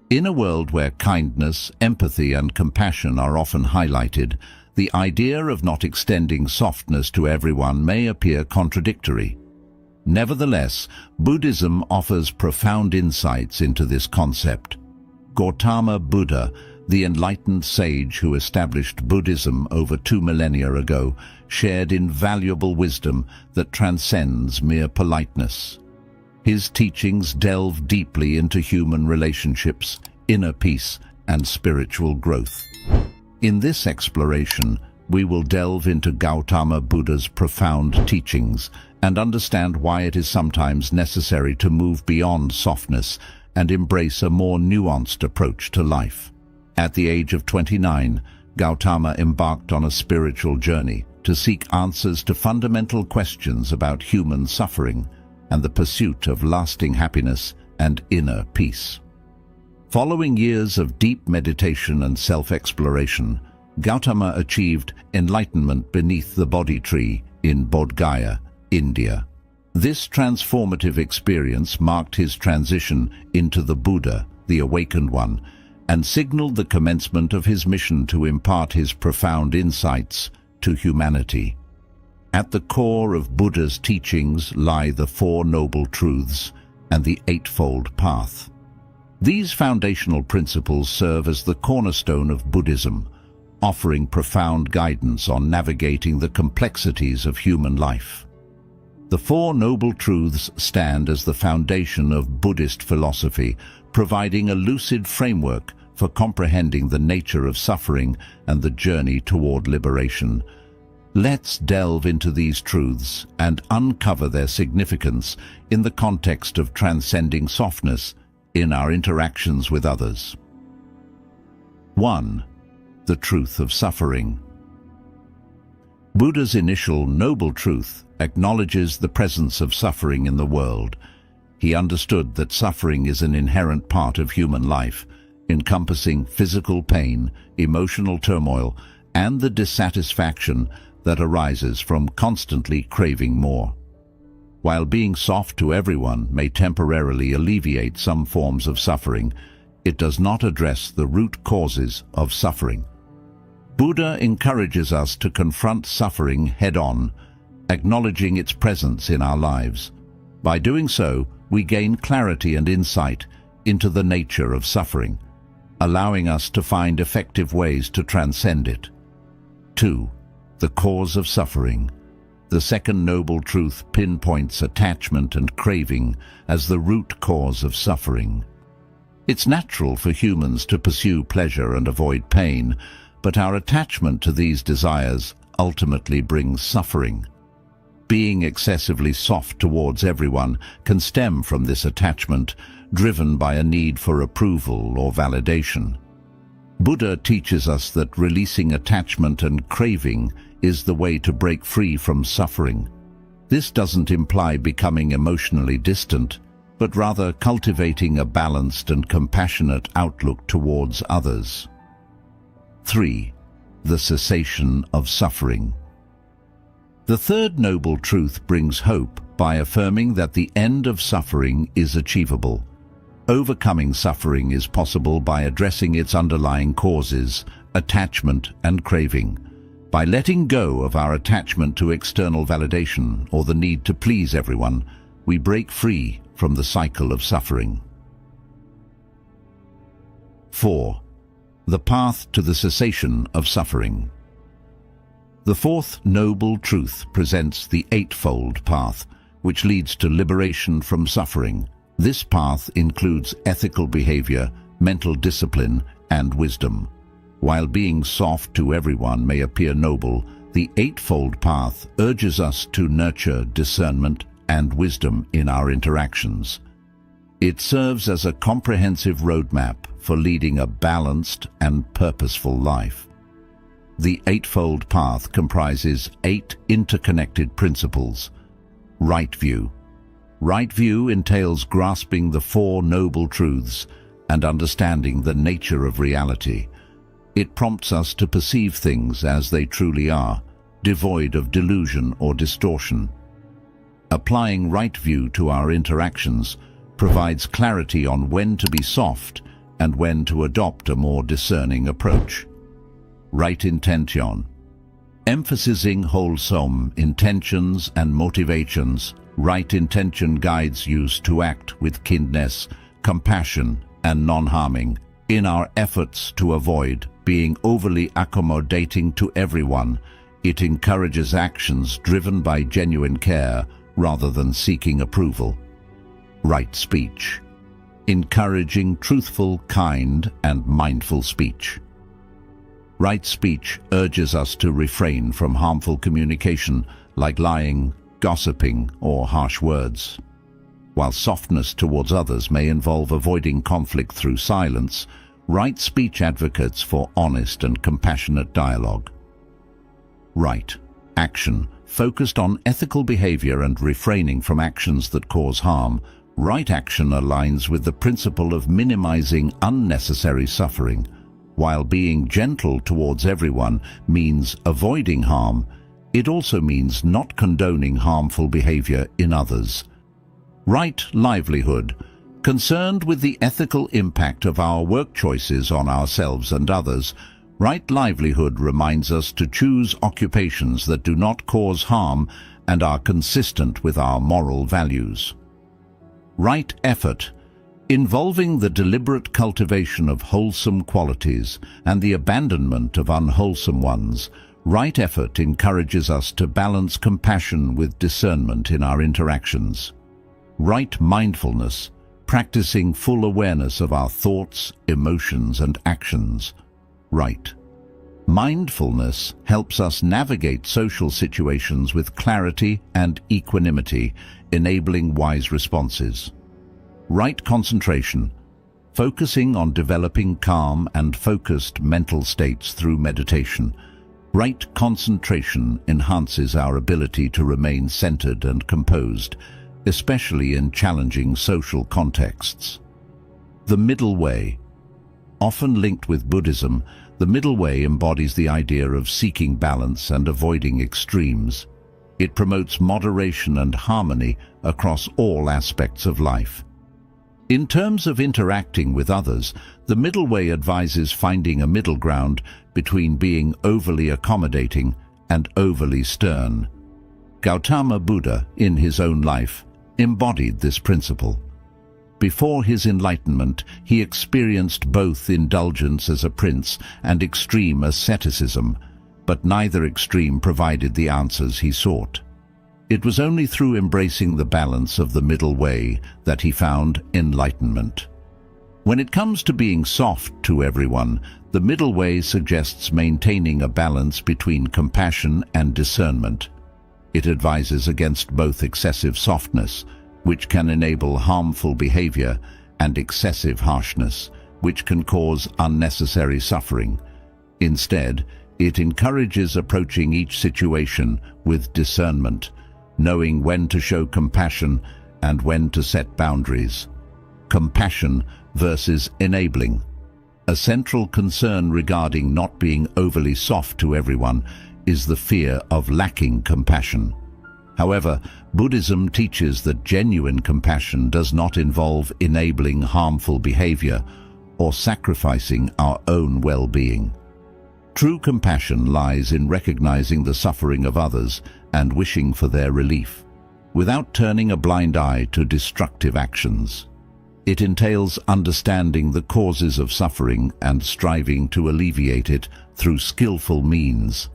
In a world where kindness, empathy, and compassion are often highlighted, the idea of not extending softness to everyone may appear contradictory. Nevertheless, Buddhism offers profound insights into this concept. Gautama Buddha, the enlightened sage who established Buddhism over 2 millennia ago, shared invaluable wisdom that transcends mere politeness. His teachings delve deeply into human relationships, inner peace, and spiritual growth. In this exploration, we will delve into Gautama Buddha's profound teachings and understand why it is sometimes necessary to move beyond softness and embrace a more nuanced approach to life. At the age of 29, Gautama embarked on a spiritual journey to seek answers to fundamental questions about human suffering and the pursuit of lasting happiness and inner peace. Following years of deep meditation and self-exploration, Gautama achieved enlightenment beneath the Bodhi tree in Bodh Gaya, India. This transformative experience marked his transition into the Buddha, the Awakened One, and signaled the commencement of his mission to impart his profound insights to humanity. At the core of Buddha's teachings lie the Four Noble Truths and the Eightfold Path. These foundational principles serve as the cornerstone of Buddhism, offering profound guidance on navigating the complexities of human life. The Four Noble Truths stand as the foundation of Buddhist philosophy, providing a lucid framework for comprehending the nature of suffering and the journey toward liberation. Let's delve into these truths and uncover their significance in the context of transcending softness in our interactions with others. 1. The truth of suffering. Buddha's initial noble truth acknowledges the presence of suffering in the world. He understood that suffering is an inherent part of human life, encompassing physical pain, emotional turmoil, and the dissatisfaction that arises from constantly craving more. While being soft to everyone may temporarily alleviate some forms of suffering, it does not address the root causes of suffering. Buddha encourages us to confront suffering head-on, acknowledging its presence in our lives. By doing so, we gain clarity and insight into the nature of suffering, allowing us to find effective ways to transcend it. 2. The cause of suffering. The second noble truth pinpoints attachment and craving as the root cause of suffering. It's natural for humans to pursue pleasure and avoid pain, but our attachment to these desires ultimately brings suffering. Being excessively soft towards everyone can stem from this attachment, driven by a need for approval or validation. Buddha teaches us that releasing attachment and craving is the way to break free from suffering. This doesn't imply becoming emotionally distant, but rather cultivating a balanced and compassionate outlook towards others. 3. The cessation of suffering. The third noble truth brings hope by affirming that the end of suffering is achievable. Overcoming suffering is possible by addressing its underlying causes, attachment and craving. By letting go of our attachment to external validation or the need to please everyone, we break free from the cycle of suffering. 4. The path to the cessation of suffering. The fourth noble truth presents the Eightfold Path, which leads to liberation from suffering. This path includes ethical behavior, mental discipline, and wisdom. While being soft to everyone may appear noble, the Eightfold Path urges us to nurture discernment and wisdom in our interactions. It serves as a comprehensive roadmap for leading a balanced and purposeful life. The Eightfold Path comprises 8 interconnected principles. Right view. Right view entails grasping the Four Noble Truths and understanding the nature of reality. It prompts us to perceive things as they truly are, devoid of delusion or distortion. Applying right view to our interactions provides clarity on when to be soft and when to adopt a more discerning approach. Right intention. Emphasizing wholesome intentions and motivations, right intention guides us to act with kindness, compassion, and non-harming in our efforts to avoid being overly accommodating to everyone. It encourages actions driven by genuine care rather than seeking approval. Right speech. Encouraging truthful, kind, and mindful speech. Right speech urges us to refrain from harmful communication like lying, gossiping, or harsh words. While softness towards others may involve avoiding conflict through silence, right speech advocates for honest and compassionate dialogue. Right action. Focused on ethical behavior and refraining from actions that cause harm, right action aligns with the principle of minimizing unnecessary suffering. While being gentle towards everyone means avoiding harm, it also means not condoning harmful behavior in others. Right livelihood. Concerned with the ethical impact of our work choices on ourselves and others, right livelihood reminds us to choose occupations that do not cause harm and are consistent with our moral values. Right effort. Involving the deliberate cultivation of wholesome qualities and the abandonment of unwholesome ones, right effort encourages us to balance compassion with discernment in our interactions. Right mindfulness. Practicing full awareness of our thoughts, emotions, and actions. Right mindfulness helps us navigate social situations with clarity and equanimity, enabling wise responses. Right concentration. Focusing on developing calm and focused mental states through meditation. Right concentration enhances our ability to remain centered and composed, especially in challenging social contexts. The middle way. Often linked with Buddhism, the middle way embodies the idea of seeking balance and avoiding extremes. It promotes moderation and harmony across all aspects of life. In terms of interacting with others, the middle way advises finding a middle ground between being overly accommodating and overly stern. Gautama Buddha, in his own life, embodied this principle. Before his enlightenment, he experienced both indulgence as a prince and extreme asceticism, but neither extreme provided the answers he sought. It was only through embracing the balance of the middle way that he found enlightenment. When it comes to being soft to everyone, the middle way suggests maintaining a balance between compassion and discernment. It advises against both excessive softness, which can enable harmful behavior, and excessive harshness, which can cause unnecessary suffering. Instead, it encourages approaching each situation with discernment, knowing when to show compassion and when to set boundaries. Compassion versus enabling. A central concern regarding not being overly soft to everyone is the fear of lacking compassion. However, Buddhism teaches that genuine compassion does not involve enabling harmful behavior or sacrificing our own well-being. True compassion lies in recognizing the suffering of others and wishing for their relief, without turning a blind eye to destructive actions. It entails understanding the causes of suffering and striving to alleviate it through skillful means.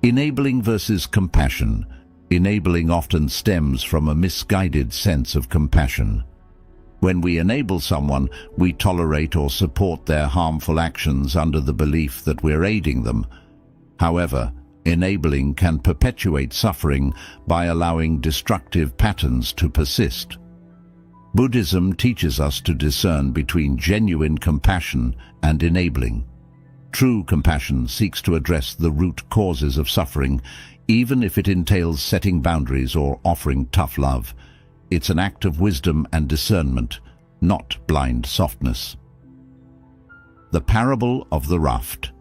Enabling versus compassion. Enabling often stems from a misguided sense of compassion. When we enable someone, we tolerate or support their harmful actions under the belief that we're aiding them. However, enabling can perpetuate suffering by allowing destructive patterns to persist. Buddhism teaches us to discern between genuine compassion and enabling. True compassion seeks to address the root causes of suffering, even if it entails setting boundaries or offering tough love. It's an act of wisdom and discernment, not blind softness. The Parable of the Raft.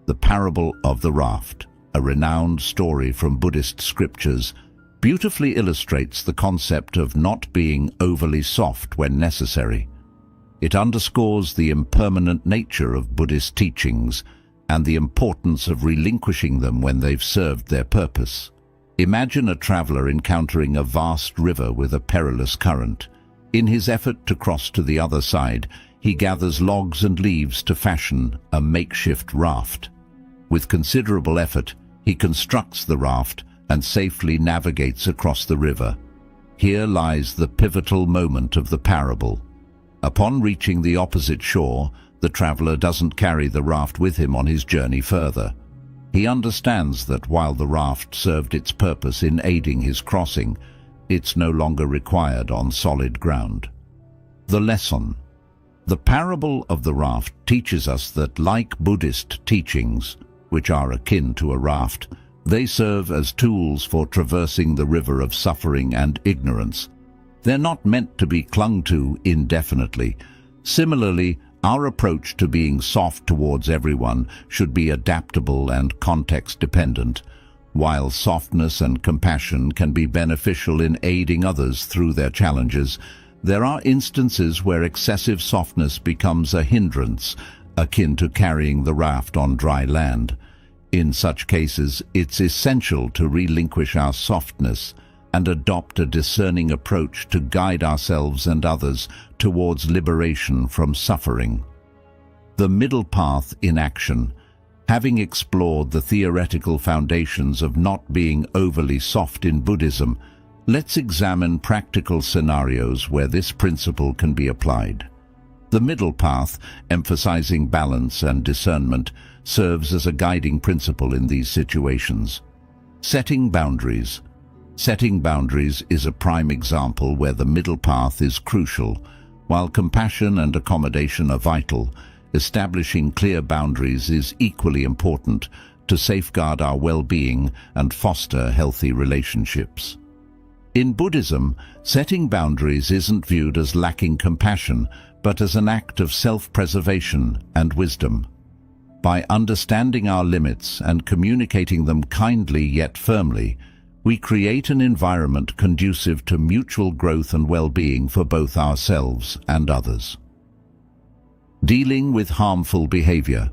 The Parable of the Raft, a renowned story from Buddhist scriptures, beautifully illustrates the concept of not being overly soft when necessary. It underscores the impermanent nature of Buddhist teachings and the importance of relinquishing them when they've served their purpose. Imagine a traveler encountering a vast river with a perilous current. In his effort to cross to the other side, he gathers logs and leaves to fashion a makeshift raft. With considerable effort, he constructs the raft and safely navigates across the river. Here lies the pivotal moment of the parable. Upon reaching the opposite shore, the traveler doesn't carry the raft with him on his journey further. He understands that while the raft served its purpose in aiding his crossing, it's no longer required on solid ground. The lesson. The parable of the raft teaches us that, like Buddhist teachings, which are akin to a raft, they serve as tools for traversing the river of suffering and ignorance. They're not meant to be clung to indefinitely. Similarly, our approach to being soft towards everyone should be adaptable and context-dependent. While softness and compassion can be beneficial in aiding others through their challenges, there are instances where excessive softness becomes a hindrance, akin to carrying the raft on dry land. In such cases, it's essential to relinquish our softness and adopt a discerning approach to guide ourselves and others towards liberation from suffering. The middle path in action. Having explored the theoretical foundations of not being overly soft in Buddhism, let's examine practical scenarios where this principle can be applied. The middle path, emphasizing balance and discernment, serves as a guiding principle in these situations. Setting boundaries. Setting boundaries is a prime example where the middle path is crucial. While compassion and accommodation are vital, establishing clear boundaries is equally important to safeguard our well-being and foster healthy relationships. In Buddhism, setting boundaries isn't viewed as lacking compassion, but as an act of self-preservation and wisdom. By understanding our limits and communicating them kindly yet firmly, we create an environment conducive to mutual growth and well-being for both ourselves and others. Dealing with harmful behavior.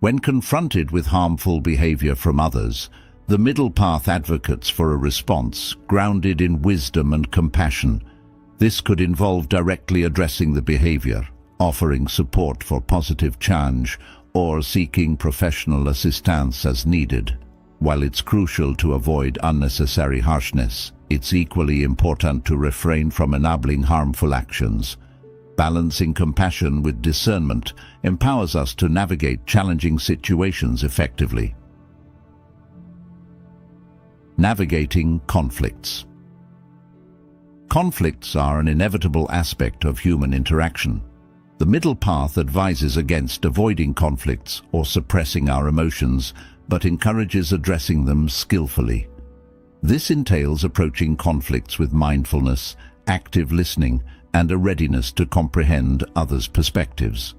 When confronted with harmful behavior from others, the middle path advocates for a response grounded in wisdom and compassion. This could involve directly addressing the behavior, offering support for positive change, or seeking professional assistance as needed. While it's crucial to avoid unnecessary harshness, it's equally important to refrain from enabling harmful actions. Balancing compassion with discernment empowers us to navigate challenging situations effectively. Navigating conflicts. Conflicts are an inevitable aspect of human interaction. The middle path advises against avoiding conflicts or suppressing our emotions, but encourages addressing them skillfully. This entails approaching conflicts with mindfulness, active listening, and a readiness to comprehend others' perspectives.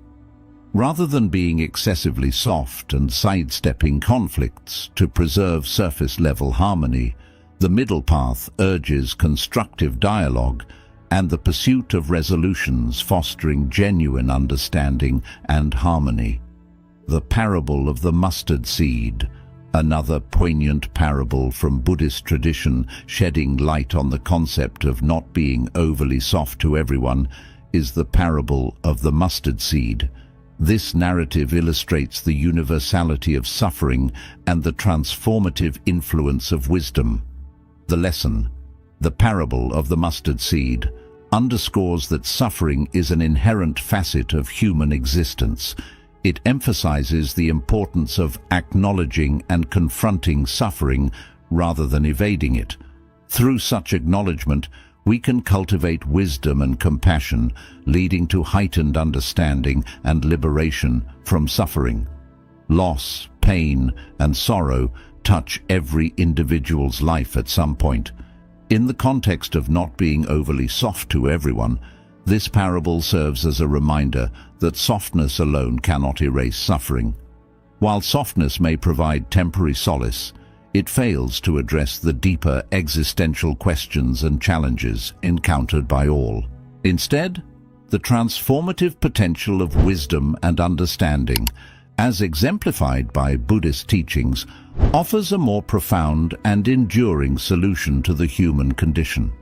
Rather than being excessively soft and sidestepping conflicts to preserve surface-level harmony, the middle path urges constructive dialogue and the pursuit of resolutions fostering genuine understanding and harmony. The parable of the mustard seed, another poignant parable from Buddhist tradition shedding light on the concept of not being overly soft to everyone, is the parable of the mustard seed. This narrative illustrates the universality of suffering and the transformative influence of wisdom. The lesson, the parable of the mustard seed, underscores that suffering is an inherent facet of human existence. It emphasizes the importance of acknowledging and confronting suffering rather than evading it. Through such acknowledgement, we can cultivate wisdom and compassion, leading to heightened understanding and liberation from suffering. Loss, pain, and sorrow touch every individual's life at some point. In the context of not being overly soft to everyone, this parable serves as a reminder that softness alone cannot erase suffering. While softness may provide temporary solace, it fails to address the deeper existential questions and challenges encountered by all. Instead, the transformative potential of wisdom and understanding, as exemplified by Buddhist teachings, offers a more profound and enduring solution to the human condition.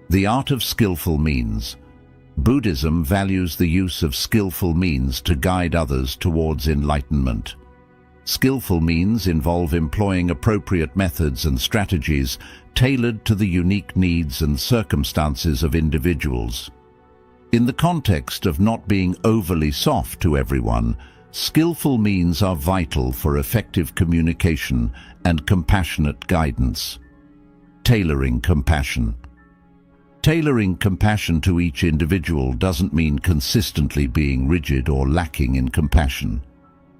The art of skillful means. Buddhism values the use of skillful means to guide others towards enlightenment. Skillful means involve employing appropriate methods and strategies tailored to the unique needs and circumstances of individuals. In the context of not being overly soft to everyone, skillful means are vital for effective communication and compassionate guidance. Tailoring compassion. Tailoring compassion to each individual doesn't mean consistently being rigid or lacking in compassion.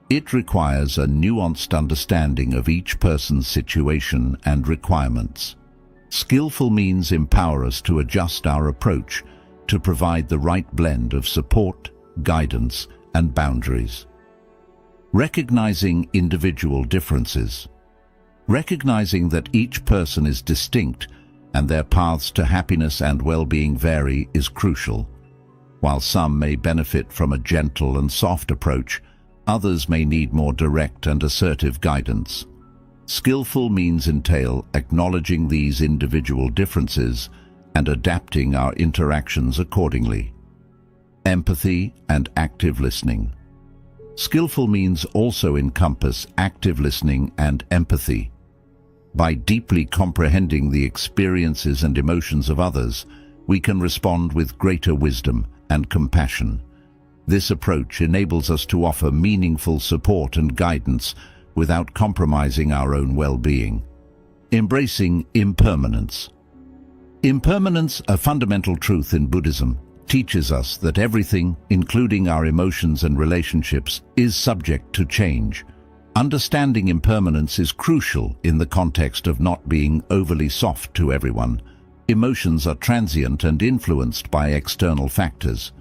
It requires a nuanced understanding of each person's situation and requirements. Skillful means empower us to adjust our approach to provide the right blend of support, guidance, and boundaries. Recognizing individual differences. Recognizing that each person is distinct and their paths to happiness and well-being vary is crucial. While some may benefit from a gentle and soft approach, others may need more direct and assertive guidance. Skillful means entail acknowledging these individual differences and adapting our interactions accordingly. Empathy and active listening. Skillful means also encompass active listening and empathy. By deeply comprehending the experiences and emotions of others, we can respond with greater wisdom and compassion. This approach enables us to offer meaningful support and guidance without compromising our own well-being. Embracing impermanence. Impermanence, a fundamental truth in Buddhism, teaches us that everything, including our emotions and relationships, is subject to change. Understanding impermanence is crucial in the context of not being overly soft to everyone. Emotions are transient and influenced by external factors.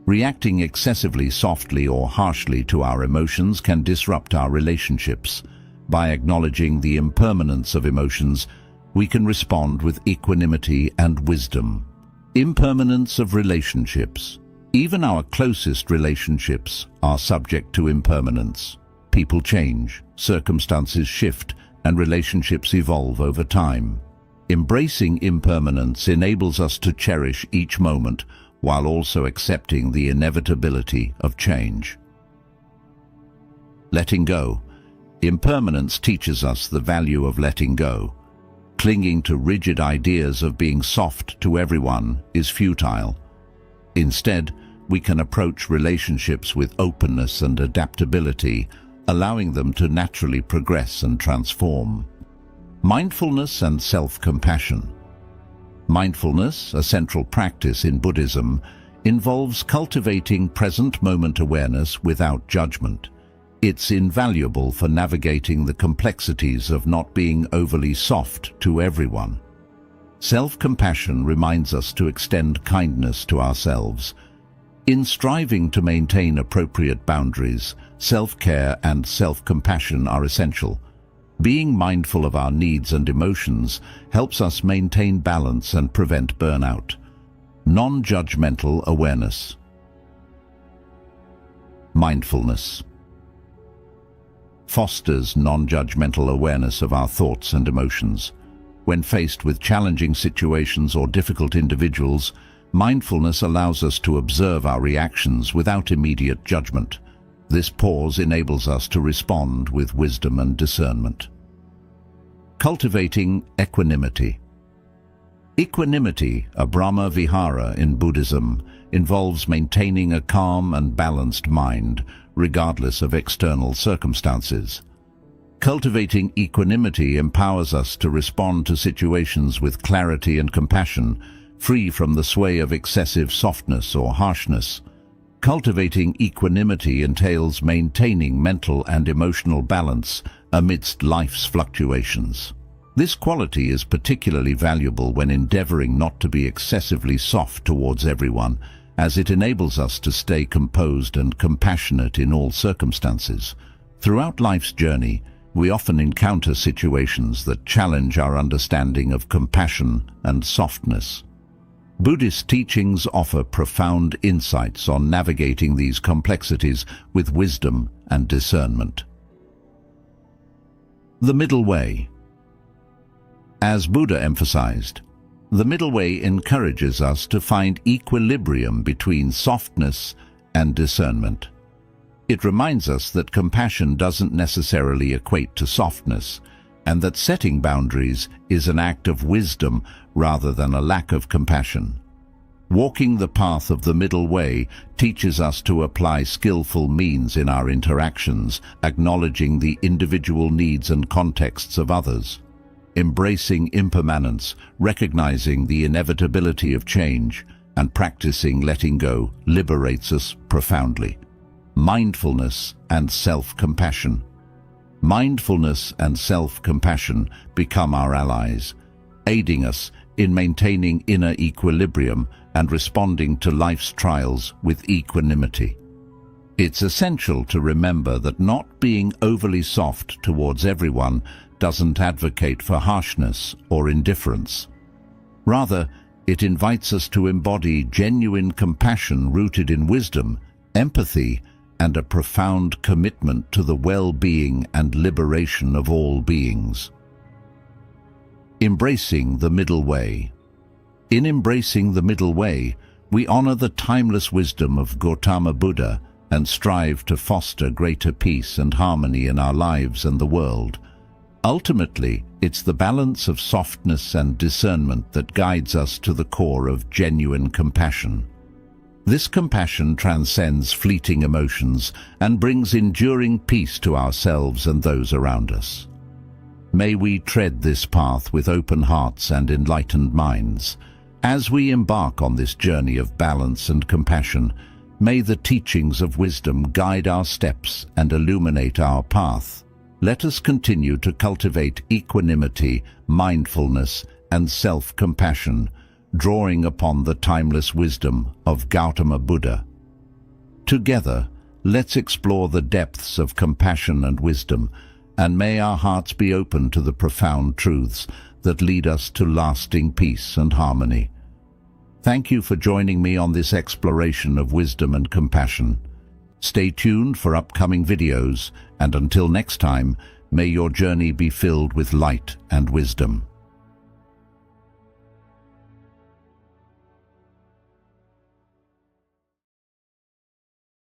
Reacting excessively softly or harshly to our emotions can disrupt our relationships. By acknowledging the impermanence of emotions, we can respond with equanimity and wisdom. Impermanence of relationships. Even our closest relationships are subject to impermanence. People change, circumstances shift, and relationships evolve over time. Embracing impermanence enables us to cherish each moment while also accepting the inevitability of change. Letting go. Impermanence teaches us the value of letting go. Clinging to rigid ideas of being soft to everyone is futile. Instead, we can approach relationships with openness and adaptability, allowing them to naturally progress and transform. Mindfulness and self-compassion. Mindfulness, a central practice in Buddhism, involves cultivating present-moment awareness without judgment. It's invaluable for navigating the complexities of not being overly soft to everyone. Self-compassion reminds us to extend kindness to ourselves. In striving to maintain appropriate boundaries, self-care and self-compassion are essential. Being mindful of our needs and emotions helps us maintain balance and prevent burnout. Non-judgmental awareness. Mindfulness fosters non-judgmental awareness of our thoughts and emotions. When faced with challenging situations or difficult individuals, mindfulness allows us to observe our reactions without immediate judgment. This pause enables us to respond with wisdom and discernment. Cultivating equanimity. Equanimity, a Brahma Vihara in Buddhism, involves maintaining a calm and balanced mind, regardless of external circumstances. Cultivating equanimity empowers us to respond to situations with clarity and compassion, free from the sway of excessive softness or harshness. Cultivating equanimity entails maintaining mental and emotional balance amidst life's fluctuations. This quality is particularly valuable when endeavoring not to be excessively soft towards everyone, as it enables us to stay composed and compassionate in all circumstances. Throughout life's journey, we often encounter situations that challenge our understanding of compassion and softness. Buddhist teachings offer profound insights on navigating these complexities with wisdom and discernment. The middle way. As Buddha emphasized, the middle way encourages us to find equilibrium between softness and discernment. It reminds us that compassion doesn't necessarily equate to softness, and that setting boundaries is an act of wisdom rather than a lack of compassion. Walking the path of the middle way teaches us to apply skillful means in our interactions, acknowledging the individual needs and contexts of others. Embracing impermanence, recognizing the inevitability of change, and practicing letting go liberates us profoundly. Mindfulness and self-compassion. Mindfulness and self-compassion become our allies, aiding us in maintaining inner equilibrium and responding to life's trials with equanimity. It's essential to remember that not being overly soft towards everyone doesn't advocate for harshness or indifference. Rather, it invites us to embody genuine compassion rooted in wisdom, empathy, and a profound commitment to the well-being and liberation of all beings. Embracing the middle way. In embracing the middle way, we honor the timeless wisdom of Gautama Buddha and strive to foster greater peace and harmony in our lives and the world. Ultimately, it's the balance of softness and discernment that guides us to the core of genuine compassion. This compassion transcends fleeting emotions and brings enduring peace to ourselves and those around us. May we tread this path with open hearts and enlightened minds. As we embark on this journey of balance and compassion, may the teachings of wisdom guide our steps and illuminate our path. Let us continue to cultivate equanimity, mindfulness, and self-compassion, drawing upon the timeless wisdom of Gautama Buddha. Together, let's explore the depths of compassion and wisdom, and may our hearts be open to the profound truths that lead us to lasting peace and harmony. Thank you for joining me on this exploration of wisdom and compassion. Stay tuned for upcoming videos, and until next time, may your journey be filled with light and wisdom.